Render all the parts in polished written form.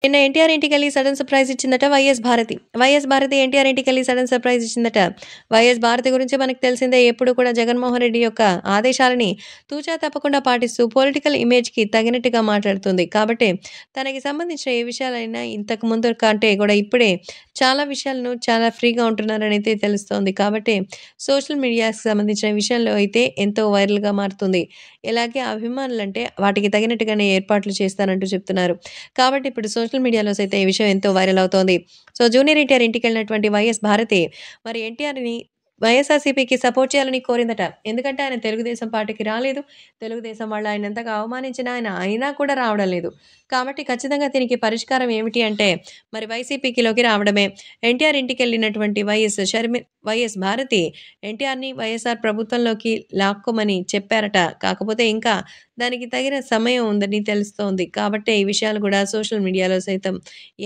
నిన్న ఎన్టీఆర్ ఇంటికెళ్ళి sudden surprise ఇచ్చిందట వైఎస్ భారతి. వైఎస్ భారతి ఎన్టీఆర్ ఇంటికెళ్ళి సడన్ సర్ప్రైజ్ ఇచ్చిందట. వైఎస్ భారతి గురించి మనకు తెలిసిందే. ఎప్పుడు కూడా జగన్మోహన్ రెడ్డి యొక్క ఆదేశాలని తూచా తప్పకుండా పాటిస్తూ పొలిటికల్ ఇమేజ్‌కి తగినట్టుగా మాట్లాడుతుంది. కాబట్టి తనకి సంబంధించిన ఏ విషయాలైనా ఇంతకు ముందు కంటే కూడా ఇప్పుడే చాలా విషయాలను చాలా ఫ్రీగా ఉంటున్నారనైతే తెలుస్తోంది. కాబట్టి సోషల్ మీడియాకి సంబంధించిన విషయంలో అయితే ఎంతో వైరల్‌గా మారుతుంది. ఇలాగే అభిమానులంటే వాటికి తగినట్టుగానే ఏర్పాట్లు చేస్తానంటూ చెప్తున్నారు. కాబట్టి ఇప్పుడు సోషల్ మీడియాలో సైతం ఈ విషయం ఎంతో వైరల్ అవుతోంది. సో, జూనియర్ ఎన్టీఆర్ ఇంటికెళ్ళినటువంటి వైఎస్ భారతి మరి ఎన్టీఆర్‌ని వైఎస్ఆర్‌సీపీకి సపోర్ట్ చేయాలని కోరిందట. ఎందుకంటే ఆయన తెలుగుదేశం పార్టీకి రాలేదు. తెలుగుదేశం వాళ్ళు ఆయన ఎంతగా అవమానించినా ఆయన అయినా కూడా రావడం లేదు. కాబట్టి ఖచ్చితంగా దీనికి పరిష్కారం ఏమిటి అంటే మరి వైసీపీకిలోకి రావడమే. ఎన్టీఆర్ ఇంటికెళ్ళినటువంటి వైఎస్ భారతి ఎన్టీఆర్‌ని వైఎస్ఆర్ ప్రభుత్వంలోకి లాక్కోమని చెప్పారట. కాకపోతే ఇంకా దానికి తగిన సమయం ఉందని తెలుస్తోంది. కాబట్టే ఈ విషయాలు కూడా సోషల్ మీడియాలో సైతం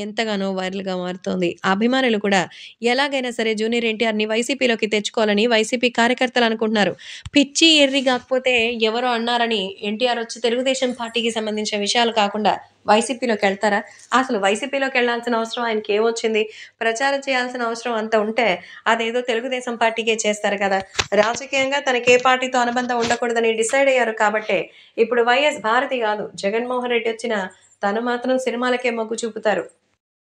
ఎంతగానో వైరల్‌గా మారుతోంది. అభిమానులు కూడా ఎలాగైనా సరే జూనియర్ ఎన్టీఆర్‌ని వైసీపీలోకి తెచ్చుకోవాలని వైసీపీ కార్యకర్తలు అనుకుంటున్నారు. పిచ్చి, ఎర్రి గాకపోతే ఎవరో అన్నారని ఎన్టీఆర్ వచ్చి తెలుగుదేశం పార్టీకి సంబంధించిన విషయాలు కాకుండా వైసీపీలోకెళ్తారా? అసలు వైసీపీలోకెళ్ళాల్సిన అవసరం ఆయనకేమొచ్చింది? ప్రచారం చేయాల్సిన అవసరం అంత ఉంటే అదేదో తెలుగుదేశం పార్టీకే చేస్తారు కదా! రాజకీయంగా తనకే పార్టీతో అనుబంధం ఉండకూడదని డిసైడ్ అయ్యారు కాబట్టే ఇప్పుడు వైఎస్ భారతి గాదు, జగన్మోహన్ రెడ్డి వచ్చినా తను మాత్రం సినిమాలకే మొగ్గు చూపుతారు.